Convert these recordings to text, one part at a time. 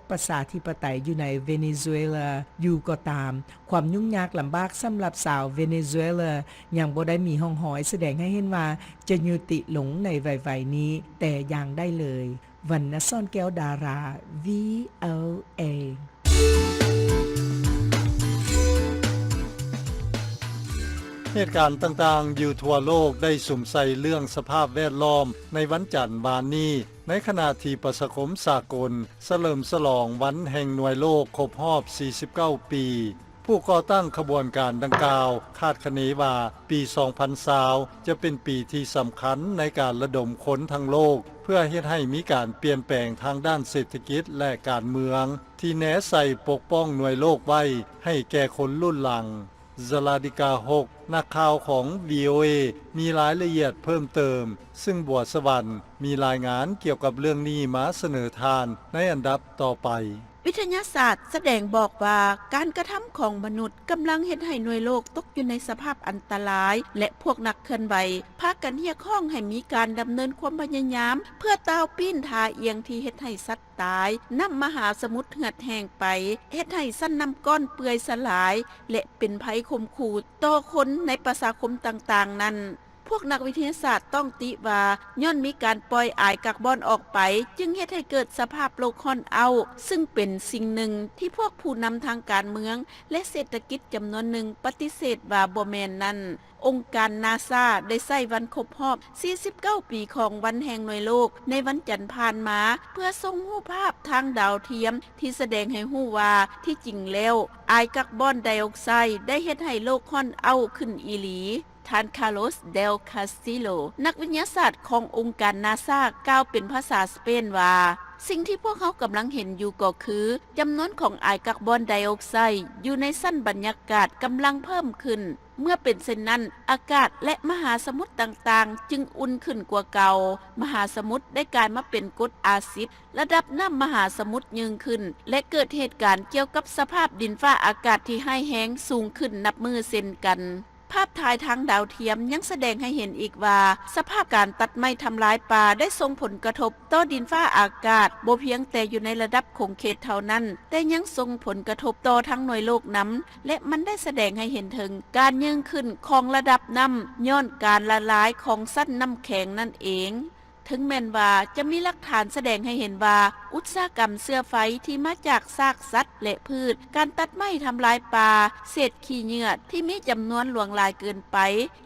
ประชาธิปไตยอยู่ในเวเนซุเอลาอยู่ก็ตามความยุ่งยากลำบากสำหรับสาวเวเนซุเอลายังบ่ได้มีห้องหอยแสดงให้เห็นว่าจะยุติลงในไวๆนี้แต่อย่างได้เลยวรรณซ่อนแก้วดารา VOAเหตุการณ์ต่างๆอยู่ทั่วโลกได้สุมใส่เรื่องสภาพแวดล้อมในวันจันทร์วานนี้ในขณะที่ประชาคมสากลเฉลิมฉลองวันแห่งหน่วยโลกครบรอบ 49 ปี ผู้ก่อตั้งขบวนการดังกล่าวคาดคะเนว่าปี 2020 จะเป็นปีที่สำคัญในการระดมคนทั้งโลกเพื่อเฮ็ดให้มีการเปลี่ยนแปลงทางด้านเศรษฐกิจและการเมืองที่แนใส่ปกป้องหน่วยโลกไว้ให้แก่คนรุ่นหลังซาลาดิกา6นักข่าวของ VOA มีรายละเอียดเพิ่มเติมซึ่งบัวสวรรค์มีรายงานเกี่ยวกับเรื่องนี้มาเสนอทานในอันดับต่อไปวิทยาศาสตร์แสดงบอกว่าการกระทำของมนุษย์กำลังเฮ็ดให้หน่วยโลกตกอยู่ในสภาพอันตรายและพวกนักเคลื่อนไหวพากันเรียกร้องให้มีการดำเนินความพยายามเพื่อต้าวปิ้นทาเอียงที่เฮ็ดให้สัตว์ตายนำมหาสมุทรเหือดแห้งไปเฮ็ดให้สั้นน้ำก้อนเปื่อยสลายและเป็นภัยข่มขู่ต่อคนในประชาคมต่างๆนั้นพวกนักวิทยาศาสตร์ต้องติว่าย่อนมีการปล่อยอายกับบอนออกไปจึงเฮ็ดให้เกิดสภาพโลกร้อนเอาซึ่งเป็นสิ่งหนึ่งที่พวกผู้นำทางการเมืองและเศรษฐกิจจำนวนหนึ่งปฏิเสธว่าบ่แม่นนั้นองค์การ NASA ได้ใช้วันครบรอบ 49 ปีของวันแห่งหน่วยโลกในวันจันทร์ผ่านมาเพื่อส่งรูปภาพทางดาวเทียมที่แสดงให้รู้ว่าที่จริงแล้วอายกับบอนไดออกไซด์ได้เฮ็ดให้โลกร้อนเอาขึ้นอีหลีท่านคาร์โลส เดล คาสติโลนักวิทยาศาสตร์ขององค์การ NASA กล่าวเป็นภาษาสเปนว่าสิ่งที่พวกเขากำลังเห็นอยู่ก็คือจำนวนของอายกับบอนไดออกไซด์อยู่ในชั้นบรรยากาศกำลังเพิ่มขึ้นเมื่อเป็นเช่นนั้นอากาศและมหาสมุทรต่างๆจึงอุ่นขึ้นกว่าเก่ามหาสมุทรได้กลายมาเป็นกรดอาซิดระดับน้ำมหาสมุทรยืนขึ้นและเกิดเหตุการณ์เกี่ยวกับสภาพดินฟ้าอากาศที่ให้แห้งสูงขึ้นนับมือเช่นกันภาพถ่ายทางดาวเทียมยังแสดงให้เห็นอีกว่าสภาพการตัดไม้ทำลายป่าได้ส่งผลกระทบต่อดินฟ้าอากาศบ่เพียงแต่อยู่ในระดับคงเขตเท่านั้นแต่ยังส่งผลกระทบต่อทั้งหน่วยโลกน้ำและมันได้แสดงให้เห็นถึงการยืนขึ้นของระดับน้ำย้อนการละลายของชั้นน้ำแข็งนั่นเองถึงแม้นว่าจะมีหลักฐานแสดงให้เห็นว่าอุตสาหกรรมเสื้อไฟที่มาจากซากสัตว์และพืชการตัดไม้ทำลายป่าเศษขี้เหงื่อที่มีจำนวนหลวงหลายเกินไป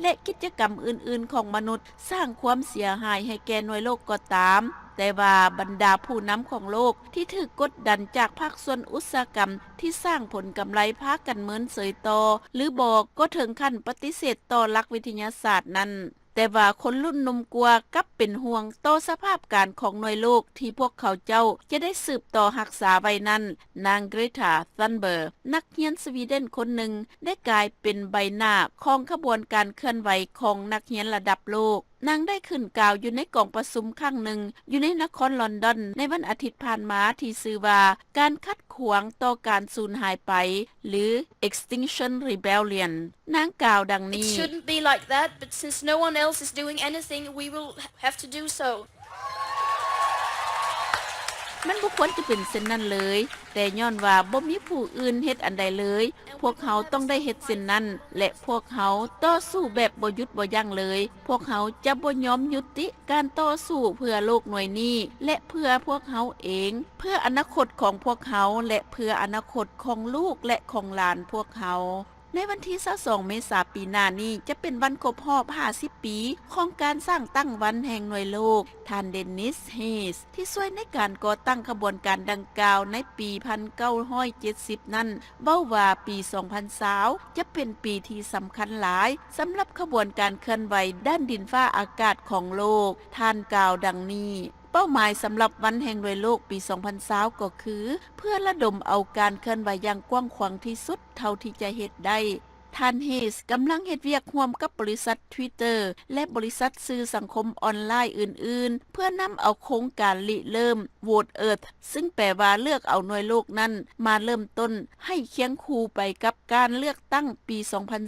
และกิจกรรมอื่นๆของมนุษย์สร้างความเสียหายให้แก่หน่วยโลกก็ตามแต่ว่าบรรดาผู้นำของโลกที่ถูกกดดันจากภาคส่วนอุตสาหกรรมที่สร้างผลกำไรพากันเมินเสยต่อหรือบอกก็ถึงขั้นปฏิเสธต่อหลักวิทยาศาสตร์นั้นแต่ว่าคนรุ่นนมกลัวกลับเป็นห่วงต่อสภาพการของหน่วยโลกที่พวกเขาเจ้าจะได้สืบต่อรักษาไว้นั้นนางเกรธา ธันเบิร์กนักเรียนสวีเดนคนหนึ่งได้กลายเป็นใบหน้าของขบวนการเคลื่อนไหวของนักเรียนระดับโลกนางได้ขึ้นกล่าวอยู่ในกองประชุมครั้งหนึ่งอยู่ในนครลอนดอนในวันอาทิตย์ผ่านมาที่ชื่อว่าการขัดขวางต่อการสูญหายไปหรือ Extinction Rebellion นางกล่าวดังนี้ It shouldn't be like that, but since no one else is doing anything, we will have to do so. มันบ่ควรจะเป็นเช่นนั้นเลยแต่ย้อนว่าบ่มีผู้อื่นเฮ็ดอันใดเลยพวกเขาต้องได้เฮ็ดเช่นนั้นและพวกเขาต่อสู้แบบบ่หยุดบ่ยั้งเลยพวกเขาจะบ่ยอมยุติการต่อสู้เพื่อโลกหน่วยนี้และเพื่อพวกเขาเองเพื่ออนาคตของพวกเขาและเพื่ออนาคตของลูกและของหลานพวกเขาในวันที่22เมษายนปีหน้านี้จะเป็นวันครบรอบ50ปีของการสร้างตั้งวันแห่งหน่วยโลกท่านเดนิส เฮสที่ช่วยในการก่อตั้งขบวนการดังกล่าวในปี 1970 นั้นเว้าว่าปี 2020 จะเป็นปีที่สำคัญหลายสำหรับขบวนการเคลื่อนไหวด้านดินฟ้าอากาศของโลกท่านกล่าวดังนี้เป้าหมายสำหรับวันแห่งหน่วยโลกปี 2020 ก็คือเพื่อระดมเอาการเคลื่อนไหวอย่างกว้างขวางที่สุดเท่าที่จะเฮ็ดได้ท่านเฮสกำลังเฮ็ดเวียกร่วมกับบริษัท Twitter และบริษัทสื่อสังคมออนไลน์อื่นๆเพื่อนำเอาโครงการริเริ่ม Vote Earth ซึ่งแปลว่าเลือกเอาหน่วยโลกนั้นมาเริ่มต้นให้เคียงคู่ไปกับการเลือกตั้งปี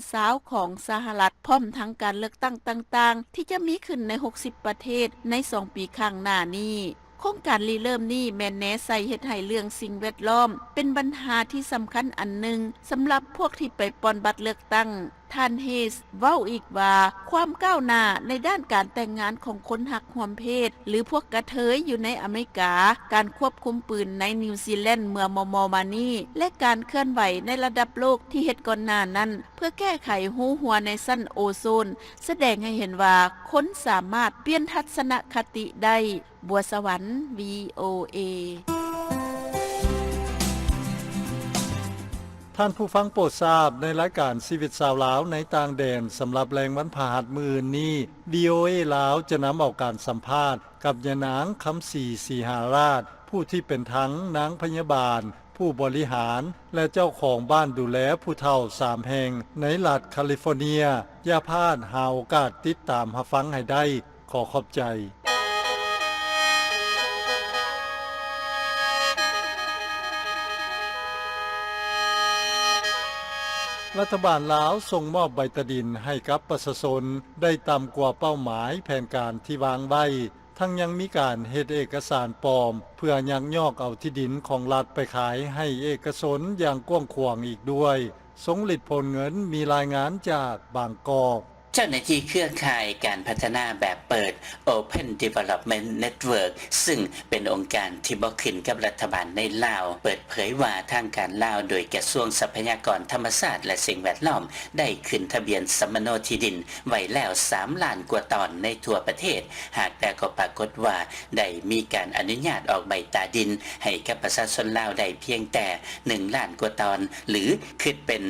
2020 ของสหรัฐพร้อมทั้งการเลือกตั้งต่างๆที่จะมีขึ้นใน60ประเทศใน2ปีข้างหน้านี้ โครงการริเริ่มนี้แม่นแน่ใส่เฮ็ดให้เรื่องสิ่งแวดล้อมเป็นปัญหาที่สำคัญอันหนึ่งสำหรับพวกที่ไปปลอนบัตรเลือกตั้งท่านเฮสเว้าอีกว่าความก้าวหน้าในด้านการแต่งงานของคนหักหวมเพศหรือพวกกระเทยอยู่ในอเมริกาการควบคุมปืนในนิวซีแลนด์เมื่อมมานี้และการเคลื่อนไหวในระดับโลกที่เฮ็ดก่อนหน้านั้นเพื่อแก้ไขหูหัวในชั้นโอโซนแสดงให้เห็นว่าคนสามารถเปลี่ยนทัศนคติได้บัวสวรรค์ VOA ท่านผู้ฟังโปรดทราบในรายการชีวิตชาวลาวในต่างแดนสำหรับแรงวันพฤหัสมื้อนี้ VOA ลาวจะนำเอาการสัมภาษณ์กับยะนางคำศรีศรีหาราชผู้ที่เป็นทั้งนางพยาบาลผู้บริหารและเจ้าของบ้านดูแลผู้เฒ่า3แห่งในรัฐแคลิฟอร์เนียอย่าพลาดหาโอกาสติดตามรับฟังให้ได้ขอขอบใจรัฐบาลลาวส่งมอบใบตดินให้กับประชาชนได้ต่ำกว่าเป้าหมายแผนการที่วางไว้ทั้งยังมีการเฮ็ดเอกสารปลอมเพื่อยักยอกเอาที่ดินของรัฐไปขายให้เอกชนอย่างกว้างขวางอีกด้วยสงฤทธิ์ผลเงินมีรายงานจากบางกอกเจ้าหน้าที่เครือข่ายการพัฒนาแบบเปิด Open Development Network ซึ่งเป็นองค์การที่บ่ขึ้นกับรัฐบาลในลาวเปิดเผยว่าทางการลาวโดยกระทรวงทรัพยากรธรรมชาติและสิ่งแวดล้อมได้ขึ้นทะเบียนสมโนที่ดินไว้แล้ว3ล้านกว่าตอนในทั่วประเทศหากแต่ก็ปรากฏว่าได้มีการอนุญาตออกใบตาดินให้กับประชาชนลาวได้เพียงแต่1ล้านกว่าตอนหรือคิดเป็น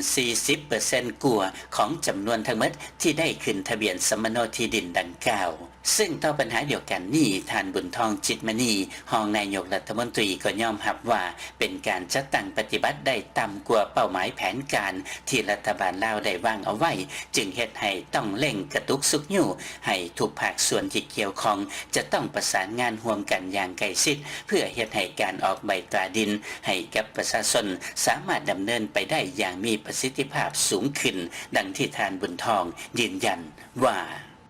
40% กว่าของจำนวนทั้งหมดที่ได้ขึ้นทะเบียนสมโนที่ดินดังกล่าวซึ่งต่อปัญหาเดียวกันนี้ท่านบุญทองจิตมณีรองนายกรัฐมนตรีก็ยอมรับว่าเป็นการจัดตั้งปฏิบัติได้ต่ำกว่าเป้าหมายแผนการที่รัฐบาลลาวได้วางเอาไว้จึงเฮ็ดให้ต้องเร่งกระตุกสุกยู่ให้ทุกภาคส่วนที่เกี่ยวข้องจะต้องประสานงานร่วมกันอย่างใกล้ชิดเพื่อเฮ็ดให้การออกใบตราดินให้กับประชาชนสามารถดำเนินไปได้อย่างมีประสิทธิภาพสูงขึ้นดังที่ท่านบุญทองยืนยันว่า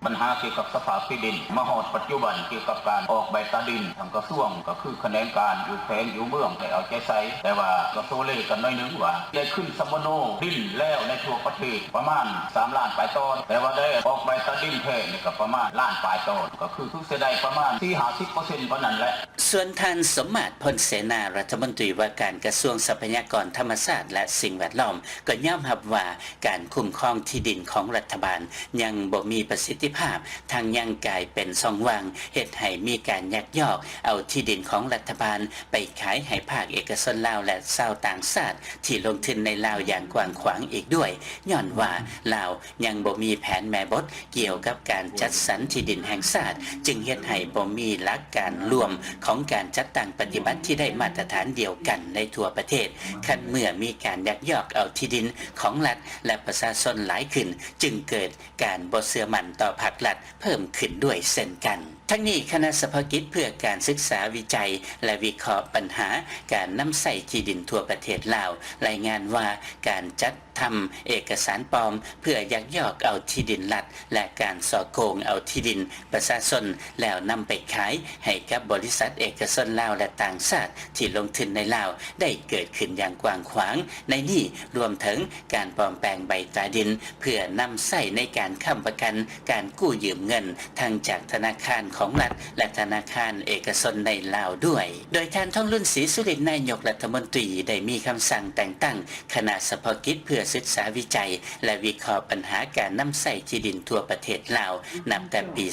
ปัญหาเกี่ยวกับสภาพที่ดินมหอดปัจจุบันเกี่ยวกับการออกใบตาดินทางกระทรวงก็คือคะแนนการอยู่แผงอยู่เมืองให้เอาใจใส่แต่ว่าก็โซเล่กันน้อยนึงว่าได้ขึ้นสมโนดินแล้วในทั่วประเทศประมาณ3ล้านปลายต้นแต่ว่าได้ออกใบตาดินแท้นี่ก็ประมาณล้านปลายต้นก็คือเสียดายประมาณ 40% เท่านั้นแหละส่วนท่านสมมาตรพลเสนารัฐมนตรีว่าการกระทรวงทรัพยากรธรรมชาติและสิ่งแวดล้อมก็ยอมรับว่าการคุ้มครองที่ดินของรัฐบาลยังบ่มีประสิทธิภาพทางยังกลายเป็นช่องว่างเฮ็ดให้มีการยักยอกเอาที่ดินของรัฐบาลไปขายให้ภาคเอกชนลาวและชาวต่างชาติที่ลงทุนในลาวอย่างกว้างขวางอีกด้วยย้อนว่าลาวยังบ่มีแผนแม่บทเกี่ยวกับการจัดสรรที่ดินแห่งชาติจึงเฮ็ดให้บ่มีหลักการรวมของการจัดตั้งปฏิบัติที่ได้มาตรฐานเดียวกันในทั่วประเทศคันเมื่อมีการยักยอกเอาที่ดินของรัฐและประชาชนหลายขึ้นจึงเกิดการบ่เชื่อมั่นต่อภาครัฐเพิ่มขึ้นด้วยเช่นกันทั้งนี้คณะเฉพาะกิจเพื่อการศึกษาวิจัยและวิเคราะห์ปัญหาการนำใส่ที่ดินทั่วประเทศลาวรายงานว่าการจัดทำเอกสารปลอมเพื่อยักยอกเอาที่ดินรัฐและการสอโกงเอาที่ดินประชาชนแล้วนำไปขายให้กับบริษัทเอกชนลาวและต่างชาติที่ลงทุนในลาวได้เกิดขึ้นอย่างกว้างขวางในนี้รวมถึงการปลอมแปลงใบตราดินเพื่อนำใส่ในการค้ำประกันการกู้ยืมเงินทั้งจากธนาคารของรัฐและธนาคารเอกชนในลาวด้วยโดยท่านทองรุ่นศรีสุรินทร์นายกรัฐมนตรีได้มีคำสั่งแต่งตั้งคณะเฉพาะกิจเพื่อศึกษาวิจัยและวิเคราะห์ปัญหาการนำใส่ที่ดินทั่วประเทศลาวนับแต่ปี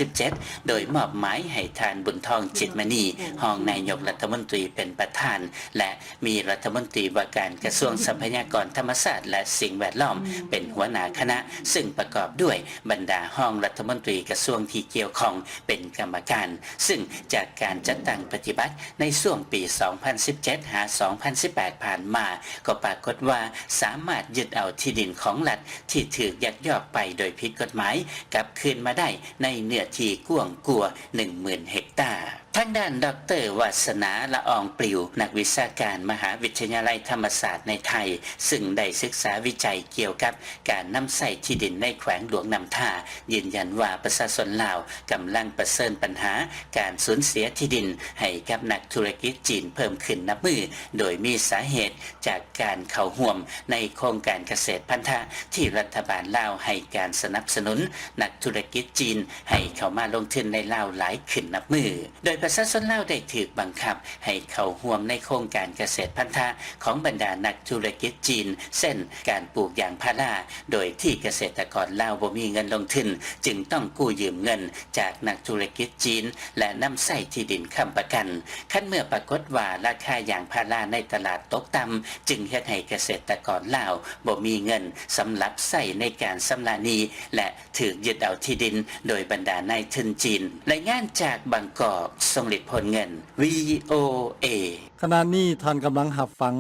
2017 โดยมอบหมายให้ท่านบุญทองจิตมณีรองนายกรัฐมนตรีเป็นประธานและมีรัฐมนตรีว่าการกระทรวงทรัพยากรธรรมชาติและสิ่งแวดล้อมเป็นหัวหน้าคณะซึ่งประกอบด้วยบรรดารองรัฐมนตรีกระทรวงที่เกี่ยวข้องเป็นกรรมการซึ่งจากการจัดตั้งปฏิบัติในช่วงปี 2017 หา 2018 ผ่านมาก็ปรากฏว่าสามารถยึดเอาที่ดินของรัฐที่ถูกยักยอกไปโดยผิดกฎหมายกลับคืนมาได้ในเนื้อที่กว้างกว่า 10,000 เฮกตาร์ ทางด้านดร.วาสนาละอองปลิวนักวิชาการมหาวิทยาลัยธรรมศาสตร์ในไทยซึ่งได้ศึกษาวิจัยเกี่ยวกับการนำใส่ที่ดินในแขวงหลวงนำท่ายืนยันว่าประชาชนลาวกำลังประเสริญปัญหาการสูญเสียที่ดินให้กับนักธุรกิจจีนเพิ่มขึ้นนับมือโดยมีสาเหตุจากการเข้าร่วมในโครงการเกษตรพันธะที่รัฐบาลลาวให้การสนับสนุนนักธุรกิจจีนให้เข้ามาลงทุนในลาวหลายขึ้นนับมือโดยประชาชนลาวได้ถูกบังคับให้เข้าร่วมในโครงการเกษตรพันธะของบรรดานักธุรกิจจีนเช่นการปลูกยางพาราโดยที่เกษตรกรลาวบ่มีเงินลงทุนจึงต้องกู้ยืมเงินจากนักธุรกิจจีนและนำใส่ที่ดินค้ำประกันขั้นเมื่อปรากฏว่าราคายางพาราในตลาดตกต่ำจึงเฮ็ดให้เกษตรกรลาวบ่มีเงินสำหรับใช้ในการชำระหนี้และถูกยึดเอาที่ดินโดยบรรดานายทุนจีนรายงานจากบางกอกทรงฤทธิ์ผลเงิน VOA ขณะนี้ท่านกำลังรับฟัง